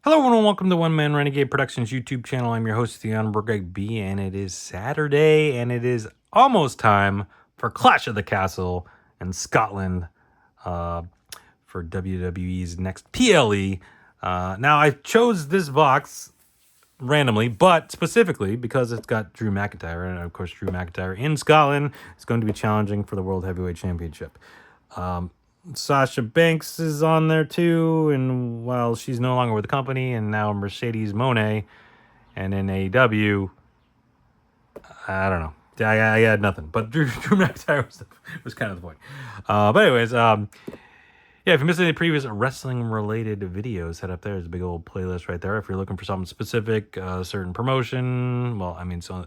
Hello, everyone, and welcome to One Man Renegade Productions YouTube channel. I'm your host, the Honorable Greg B, and it is Saturday, and it is almost time for Clash of the Castle in Scotland for WWE's next PLE. Now, I chose this box randomly, but specifically because it's got Drew McIntyre, and of course, Drew McIntyre in Scotland is going to be challenging for the World Heavyweight Championship. Sasha Banks is on there too, and while she's no longer with the company, and now Mercedes Moné, and in AEW, I don't know. I had nothing, but Drew McIntyre was kind of the point. But anyways, yeah, if you missed any previous wrestling-related videos, head up there. There's a big old playlist right there. If you're looking for something specific, a certain promotion, well, I mean, I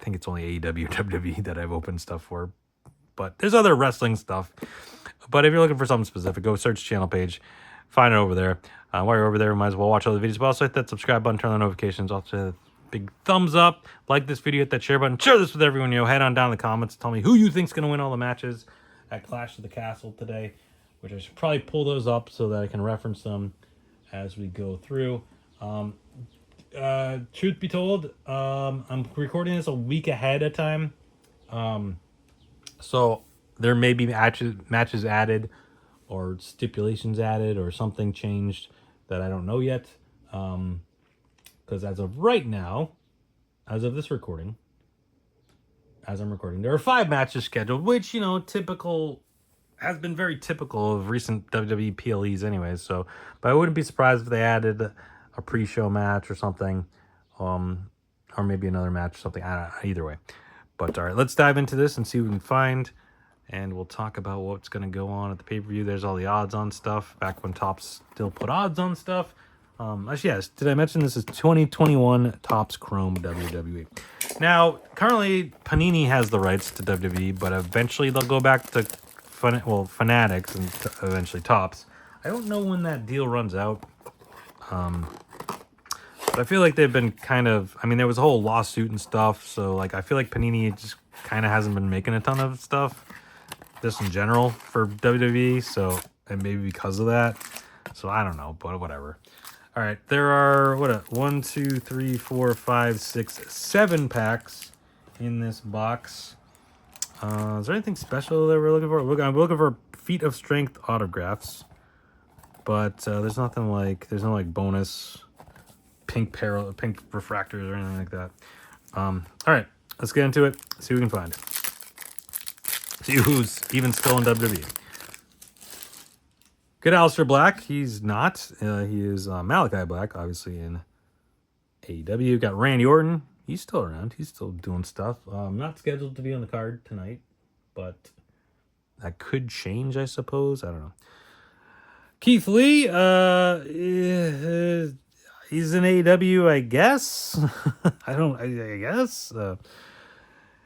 think it's only AEW, WWE that I've opened stuff for, but there's other wrestling stuff. But if you're looking for something specific, go search channel page, find it over there. While you're over there, might as well watch all the videos. But also hit that subscribe button, turn on notifications. Also, hit a big thumbs up. Like this video, hit that share button. Share this with everyone you know. Head on down in the comments. Tell me who you think's going to win all the matches at Clash of the Castle today, which I should probably pull those up so that I can reference them as we go through. Truth be told, I'm recording this a week ahead of time. So there may be matches added or stipulations added or something changed that I don't know yet. Because as of right now, as of this recording, as I'm recording, there are 5 matches scheduled, which, you know, has been very typical of recent WWE PLEs anyways. So, but I wouldn't be surprised if they added a pre-show match or something, or maybe another match or something. I don't know, either way. But all right, let's dive into this and see what we can find. And we'll talk about what's going to go on at the pay-per-view. There's all the odds on stuff, back when Topps still put odds on stuff. Actually, yes, did I mention this is 2021 Topps Chrome WWE? Now, currently, Panini has the rights to WWE, but eventually they'll go back to Fanatics and eventually Topps. I don't know when that deal runs out. But I feel like they've been kind of... I mean, there was a whole lawsuit and stuff, so like I feel like Panini just kind of hasn't been making a ton of stuff just in general for WWE, so, and maybe because of that. So I don't know, but whatever. All right, there are 1, 2, 3, 4, 5, 6, 7 packs in this box. Is there anything special that we're looking for? I'm looking for Feat of Strength autographs, but there's no like bonus pink refractors or anything like that. All right, let's get into it. See what we can find. See who's even still in WWE. Good Aleister Black. He's not. He is Malachi Black, obviously, in AEW. Got Randy Orton. He's still around. He's still doing stuff. Not scheduled to be on the card tonight, but that could change, I suppose. I don't know. Keith Lee. He's in AEW, I guess. I guess.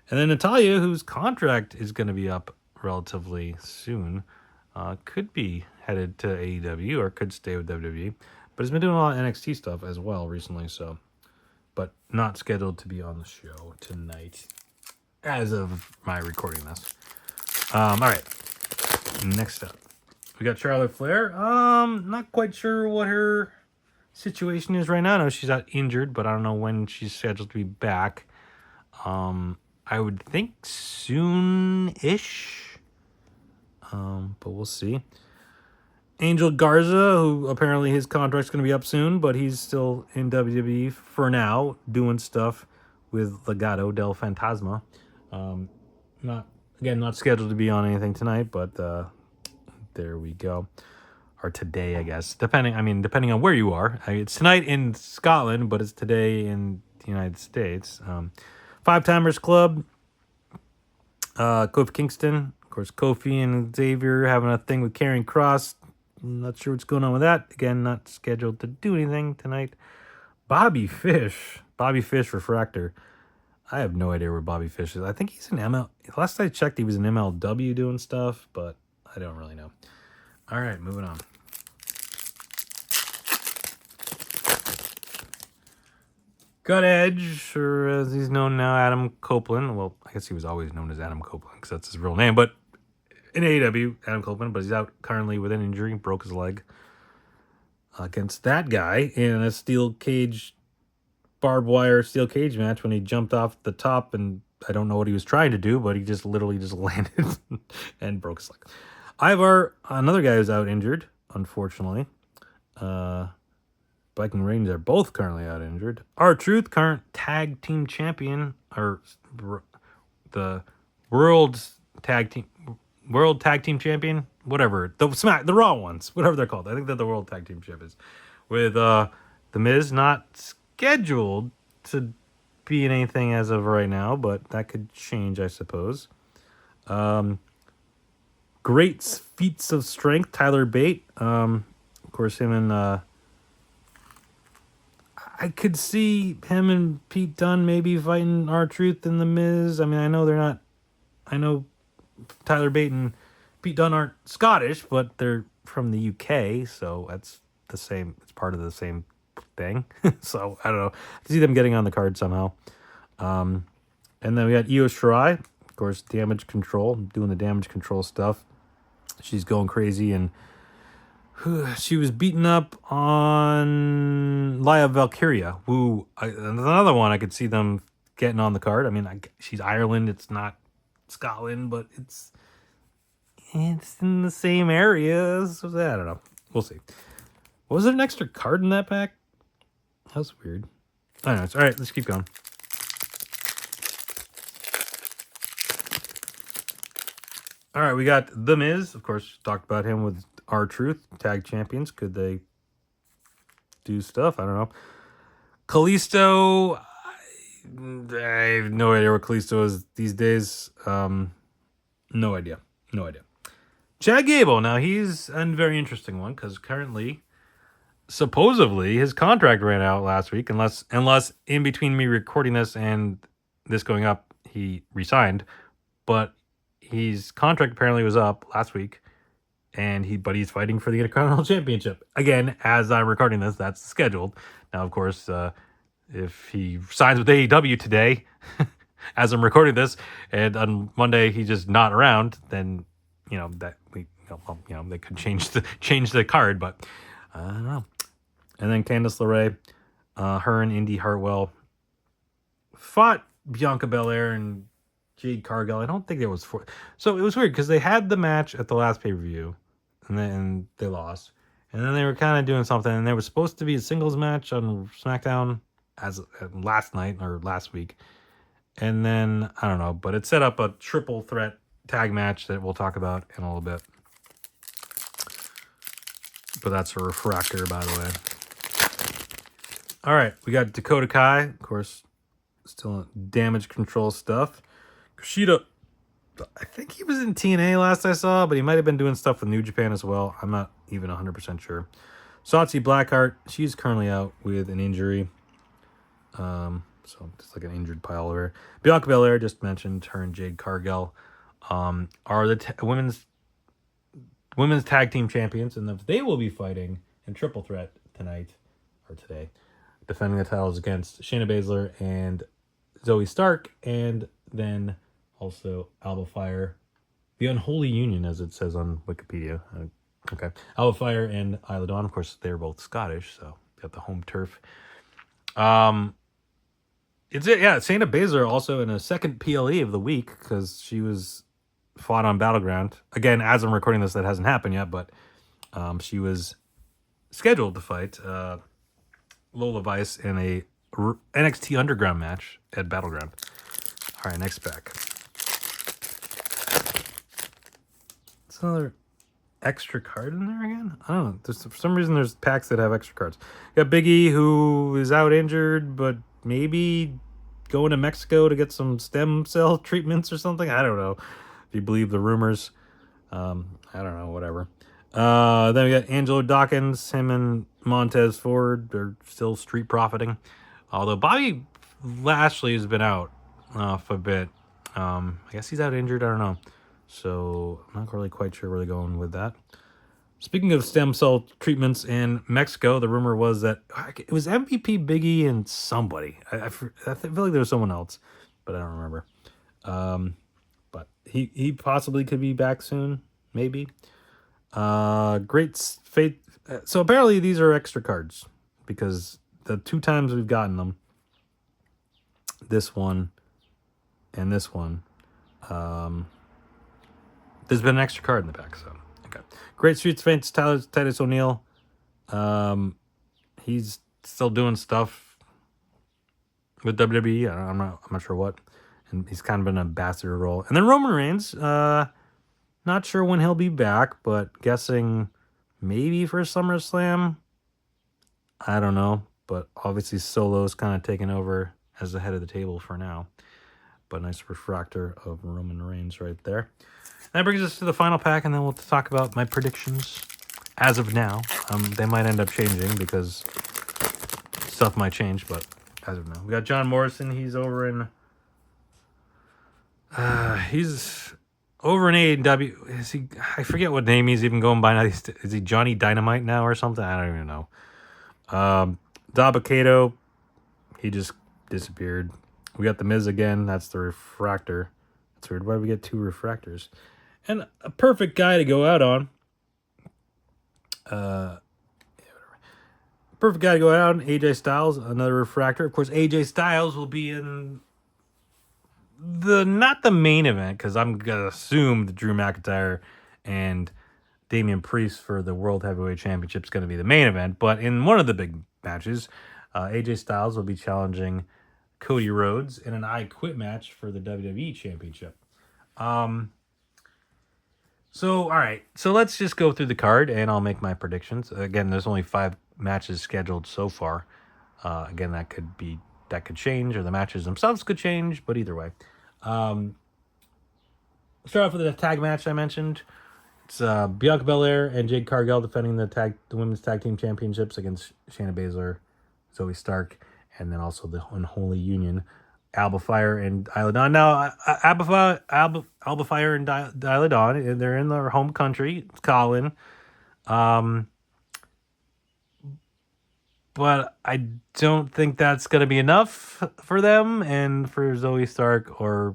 And then Natalia, whose contract is going to be up relatively soon, could be headed to AEW or could stay with WWE, but has been doing a lot of NXT stuff as well recently, so, but not scheduled to be on the show tonight as of my recording this. All right, next up, we got Charlotte Flair. Not quite sure what her situation is right now. I know she's out injured, but I don't know when she's scheduled to be back. I would think soon-ish, but we'll see. Angel Garza, who apparently his contract's going to be up soon, but he's still in WWE for now, doing stuff with Legado del Fantasma. Not scheduled to be on anything tonight, but there we go. Or today, I guess. Depending on where you are. It's tonight in Scotland, but it's today in the United States. 5-Timers Club. Kofi Kingston. Of course, Kofi and Xavier having a thing with Karrion Kross. I'm not sure what's going on with that. Again, not scheduled to do anything tonight. Bobby Fish Refractor. I have no idea where Bobby Fish is. I think he's in ML. Last I checked, he was in MLW doing stuff, but I don't really know. All right, moving on. Gut Edge, or as he's known now, Adam Copeland. Well, I guess he was always known as Adam Copeland because that's his real name. But in AEW, Adam Copeland, but he's out currently with an injury, broke his leg. against that guy in a barbed wire steel cage match when he jumped off the top, and I don't know what he was trying to do, but he just literally just landed and broke his leg. Ivar, another guy who's out injured, unfortunately. Viking Reigns are both currently out injured. R-Truth, current tag team champion, or the world tag team champion, whatever, the Raw ones, whatever they're called. I think they're the world tag team champions. With the Miz not scheduled to be in anything as of right now, but that could change, I suppose. Great feats of strength, Tyler Bate. Of course, him and I could see him and Pete Dunne maybe fighting R-Truth and The Miz. I mean, I know they're not. I know Tyler Bate and Pete Dunne aren't Scottish, but they're from the UK, so that's the same. It's part of the same thing. So I don't know. I see them getting on the card somehow. And then we got Io Shirai, of course, Damage Control, doing the Damage Control stuff. She's going crazy, and she was beaten up on Laya Valkyria, who another one I could see them getting on the card. I mean, she's Ireland, it's not Scotland, but it's in the same area. So I don't know. We'll see. Was there an extra card in that pack? That was weird. I don't know. All right, let's keep going. All right, we got The Miz. Of course, talked about him with R-Truth, tag champions. Could they do stuff? I don't know. Kalisto, I have no idea where Kalisto is these days. No idea. Chad Gable. Now, he's a very interesting one because currently, supposedly, his contract ran out last week, unless in between me recording this and this going up, he resigned. But his contract apparently was up last week, and he's fighting for the Intercontinental Championship again. As I'm recording this, that's scheduled. Now, of course, if he signs with AEW today, as I'm recording this, and on Monday he's just not around, then they could change the card, but I don't know. And then Candice LeRae, her and Indy Hartwell fought Bianca Belair and Jade Cargill. I don't think there was four. So it was weird because they had the match at the last pay-per-view, and then they lost. And then they were kind of doing something, and there was supposed to be a singles match on SmackDown as last night or last week. And then, I don't know, but it set up a triple threat tag match that we'll talk about in a little bit. But that's a refractor, by the way. All right, we got Dakota Kai, of course, still Damage Control stuff. Kushida, I think he was in TNA last I saw, but he might have been doing stuff with New Japan as well. I'm not even 100% sure. Shotzi Blackheart, she's currently out with an injury. So just like an injured pile of her. Bianca Belair, just mentioned, her and Jade Cargill are the women's tag team champions, and they will be fighting in triple threat tonight or today, defending the titles against Shayna Baszler and Zoe Stark, and then also Alba Fire, the Unholy Union, as it says on Wikipedia. Okay, Alba Fire and Isla Dawn. Of course, they're both Scottish, so got the home turf. Shayna Baszler also in a second PLE of the week because she was fought on Battleground. Again, as I'm recording this, that hasn't happened yet, but she was scheduled to fight Lola Vice in a NXT Underground match at Battleground. All right, next pack. It's another extra card in there again? I don't know. For some reason, there's packs that have extra cards. You got Big E, who is out injured, but maybe going to Mexico to get some stem cell treatments or something. I don't know. If you believe the rumors. I don't know, whatever. Then we got Angelo Dawkins. Him and Montez Ford are still street profiting. Although Bobby Lashley has been out for a bit. I guess he's out injured. I don't know. So I'm not really quite sure where they're going with that. Speaking of stem cell treatments in Mexico, the rumor was that it was MVP Biggie and somebody. I feel like there was someone else, but I don't remember. But he possibly could be back soon, maybe. Great So apparently these are extra cards because the 2 times we've gotten them, this one and this one, there's been an extra card in the back. So okay, Great Streets Fans Titus O'Neil. He's still doing stuff with WWE. I'm not sure what, and he's kind of an ambassador role. And then Roman Reigns. Not sure when he'll be back, but guessing maybe for SummerSlam. I don't know, but obviously Solo's kind of taken over as the head of the table for now. But nice refractor of Roman Reigns right there. And that brings us to the final pack, and then we'll talk about my predictions as of now. They might end up changing because stuff might change, but as of now. We got John Morrison. He's over in... he's over in AEW. Is he? I forget what name he's even going by now. Is he Johnny Dynamite now or something? I don't even know. Dabba-Kato, he just disappeared. We got the Miz again. That's the refractor. That's weird. Why do we get 2 refractors? And a perfect guy to go out on. Perfect guy to go out on. AJ Styles, another refractor. Of course, AJ Styles will be in not the main event, because I'm gonna assume that Drew McIntyre and Damian Priest for the World Heavyweight Championship is going to be the main event. But in one of the big matches, AJ Styles will be challenging Cody Rhodes in an I Quit match for the WWE Championship. So, all right. So let's just go through the card, and I'll make my predictions. Again, there's only 5 matches scheduled so far. Again, that could change, or the matches themselves could change, but either way. Start off with the tag match I mentioned. It's Bianca Belair and Jade Cargill defending the women's tag team championships against Shayna Baszler, Zoe Stark, and then also the Unholy Union, Alba Fire and Isla Dawn. Now, Alba Fire and Isla Dawn, they're in their home country, Scotland. But I don't think that's going to be enough for them and for Zoe Stark or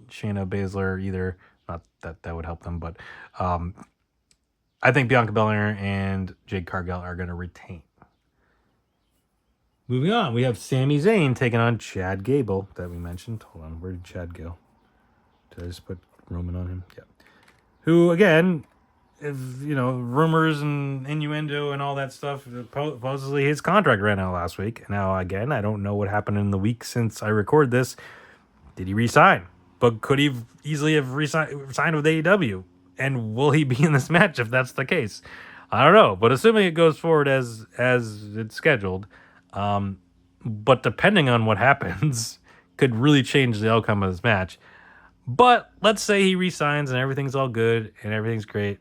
Shayna Baszler either. Not that would help them, but I think Bianca Belair and Jade Cargill are going to retain. Moving on, we have Sami Zayn taking on Chad Gable that we mentioned. Hold on, where did Chad go? Did I just put Roman on him? Yeah. Who, again, if rumors and innuendo and all that stuff, supposedly his contract ran out last week. Now, again, I don't know what happened in the week since I recorded this. Did he resign? But could he easily have signed with AEW? And will he be in this match if that's the case? I don't know. But assuming it goes forward as it's scheduled, but depending on what happens, could really change the outcome of this match. But let's say he resigns and everything's all good and everything's great.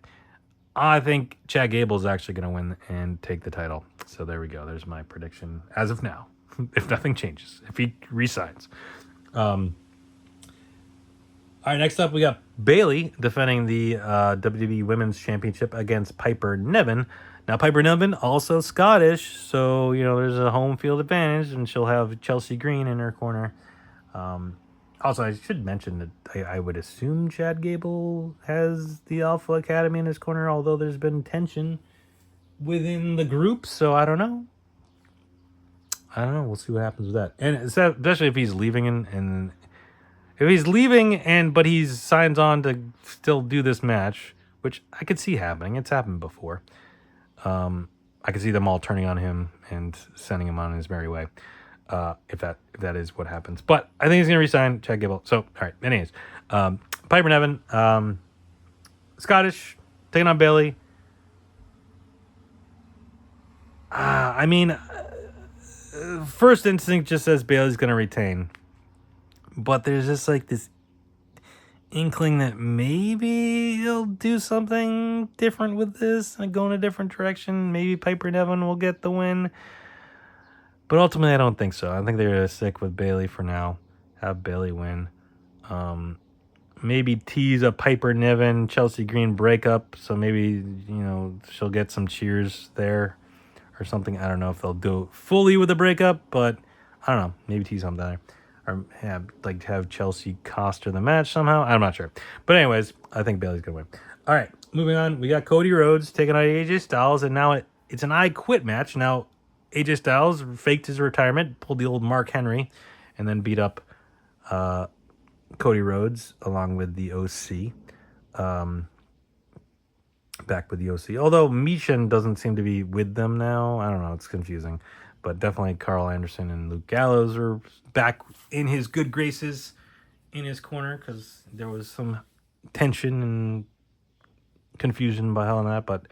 I think Chad Gable is actually going to win and take the title. So there we go. There's my prediction as of now. If nothing changes, if he resigns. All right, next up we got Bayley defending the WWE Women's Championship against Piper Niven. Now, Piper Niven, also Scottish, so, there's a home field advantage, and she'll have Chelsea Green in her corner. Also, I should mention that I would assume Chad Gable has the Alpha Academy in his corner, although there's been tension within the group, so I don't know. We'll see what happens with that. And especially if he's leaving but he signs on to still do this match, which I could see happening. It's happened before. I could see them all turning on him and sending him on his merry way. If that is what happens. But I think he's going to resign Chad Gable. So, all right. Anyways, Piper Niven, Scottish, taking on Bayley. First instinct just says Bayley's going to retain. But there's just like this inkling that maybe he'll do something different with this and go in a different direction. Maybe Piper Niven will get the win. But ultimately, I don't think so. I think they're going to stick with Bayley for now. Have Bayley win. Maybe tease a Piper Niven, Chelsea Green breakup. So maybe, she'll get some cheers there or something. I don't know if they'll do it fully with a breakup, but I don't know. Maybe tease something there. Or have Chelsea cost her the match somehow. I'm not sure. But anyways, I think Bayley's going to win. All right, moving on. We got Cody Rhodes taking on AJ Styles. And now it's an I Quit match. Now, AJ Styles faked his retirement, pulled the old Mark Henry, and then beat up Cody Rhodes along with the OC. Back with the OC. Although Michin doesn't seem to be with them now. I don't know. It's confusing. But definitely Carl Anderson and Luke Gallows are back in his good graces in his corner because there was some tension and confusion by Hell in that, but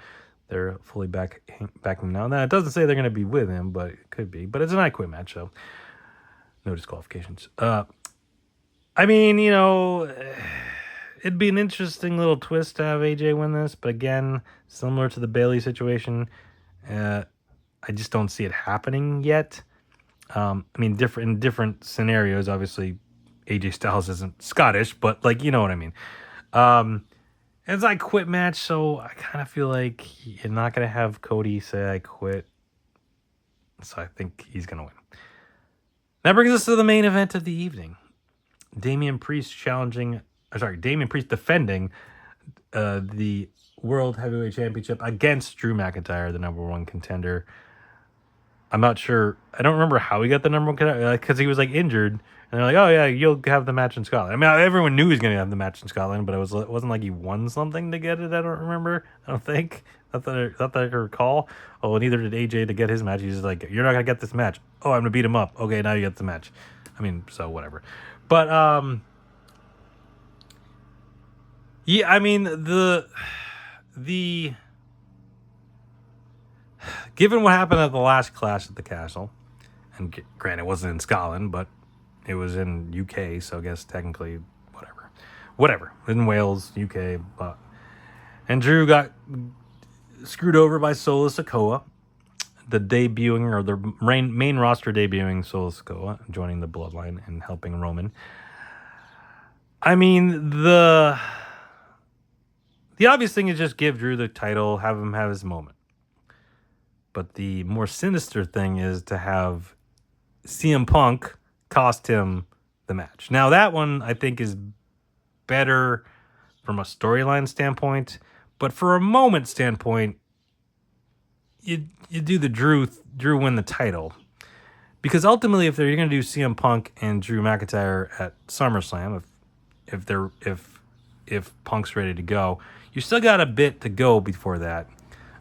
they're fully back him now. Now, it doesn't say they're going to be with him, but it could be. But it's an I Quit match, so no disqualifications. I mean, it'd be an interesting little twist to have AJ win this, but again, similar to the Bailey situation, I just don't see it happening yet. I mean, in different scenarios, obviously, AJ Styles isn't Scottish, but you know what I mean. It's I Quit match, so I kind of feel like you're not gonna have Cody say I quit, so I think he's gonna win. That brings us to the main event of the evening. Damian Priest defending the World Heavyweight Championship against Drew McIntyre, the number one contender. I'm not sure. I don't remember how he got the number one contender because he was injured, and they're like, "Oh yeah, you'll have the match in Scotland." I mean, everyone knew he was going to have the match in Scotland, but it wasn't like he won something to get it. I don't remember. I don't think. Not that I can recall. Oh, neither did AJ to get his match. He's just like, "You're not going to get this match." Oh, I'm going to beat him up. Okay, now you get the match. I mean, so whatever. But yeah, I mean the given what happened at the last Clash at the Castle, and granted it wasn't in Scotland, but it was in UK, so I guess technically whatever, in Wales, UK, but and Drew got screwed over by Solo Sikoa, the debuting or the main roster debuting Solo Sikoa, joining the Bloodline and helping Roman. I mean, the obvious thing is just give Drew the title, have him have his moment. But the more sinister thing is to have CM Punk cost him the match. Now, that one I think is better from a storyline standpoint, but for a moment standpoint, you do the Drew win the title. Because ultimately, if you're going to do CM Punk and Drew McIntyre at SummerSlam, if Punk's ready to go, you still got a bit to go before that.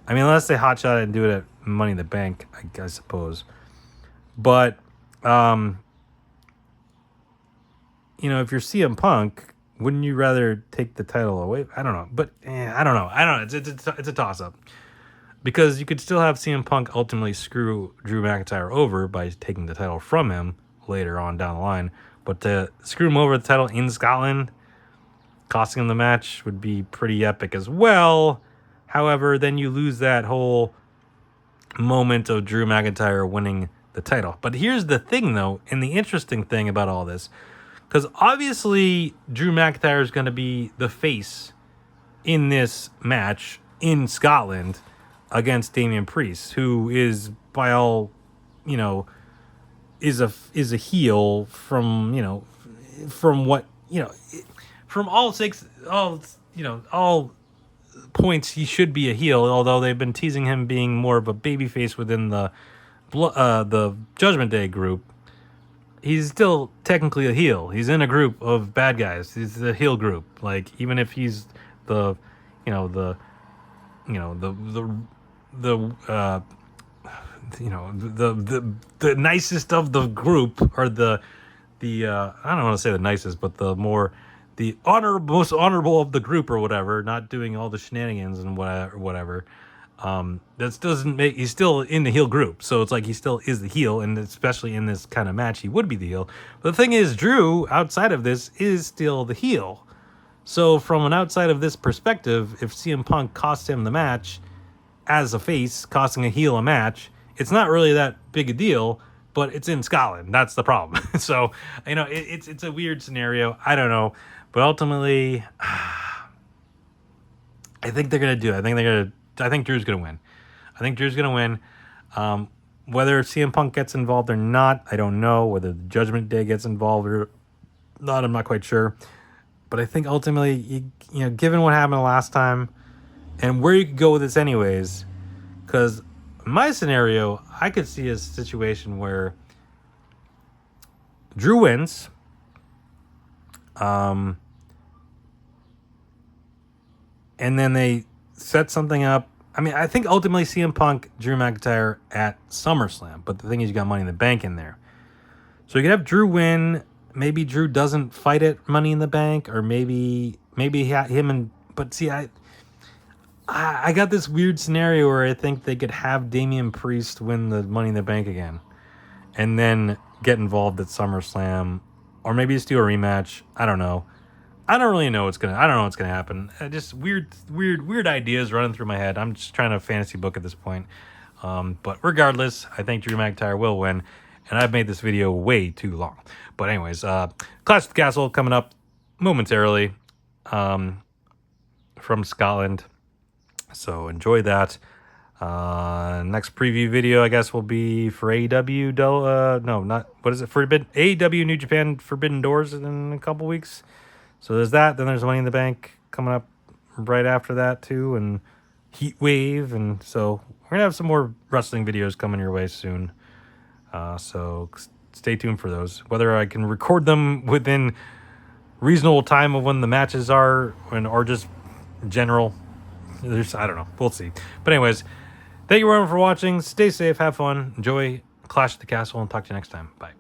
I mean, unless they hotshot it and do it at Money in the Bank, I suppose. But, if you're CM Punk, wouldn't you rather take the title away? I don't know. But, I don't know. It's a toss-up. Because you could still have CM Punk ultimately screw Drew McIntyre over by taking the title from him later on down the line. But to screw him over the title in Scotland, costing him the match, would be pretty epic as well. However, then you lose that whole moment of Drew McIntyre winning the title. But here's the thing, though, and the interesting thing about all this, because obviously Drew McIntyre is going to be the face in this match in Scotland against Damian Priest, who is by all, is a heel from, from what, from all points he should be a heel, although they've been teasing him being more of a babyface within the Judgment Day group. He's still technically a heel. He's in a group of bad guys. He's the heel group. Even if he's the nicest of the group, or the I don't want to say the nicest, but the most honorable of the group or whatever, not doing all the shenanigans and whatever. That doesn't make, he's still in the heel group, so it's he still is the heel, and especially in this kind of match, he would be the heel. But the thing is, Drew, outside of this, is still the heel. So from an outside of this perspective, if CM Punk costs him the match as a face, costing a heel a match, it's not really that big a deal, but it's in Scotland. That's the problem. So, it's a weird scenario. I don't know. But ultimately, I think they're going to do it. I think Drew's going to win. Whether CM Punk gets involved or not, I don't know. Whether the Judgment Day gets involved or not, I'm not quite sure. But I think ultimately, given what happened last time and where you could go with this anyways, because In my scenario, I could see a situation where Drew wins. And then they set something up. I mean, I think ultimately CM Punk, Drew McIntyre at SummerSlam. But the thing is, you got Money in the Bank in there. So you could have Drew win. Maybe Drew doesn't fight at Money in the Bank. Or maybe him and... But see, I got this weird scenario where I think they could have Damian Priest win the Money in the Bank again. And then get involved at SummerSlam. Or maybe just do a rematch. I don't know. I don't really know what's gonna. I don't know what's gonna happen. Just weird ideas running through my head. I'm just trying to fantasy book at this point. But regardless, I think Drew McIntyre will win, and I've made this video way too long. But anyways, Clash of the Castle coming up momentarily from Scotland. So enjoy that. Next preview video, I guess, will be for AEW. No, not what is it? AEW New Japan Forbidden Doors in a couple weeks. So there's that. Then there's Money in the Bank coming up right after that too, and Heat Wave, and so we're gonna have some more wrestling videos coming your way soon. So stay tuned for those. Whether I can record them within reasonable time of when the matches are, or just general, I don't know. We'll see. But anyways, thank you everyone for watching. Stay safe, have fun, enjoy Clash of the Castle, and talk to you next time. Bye.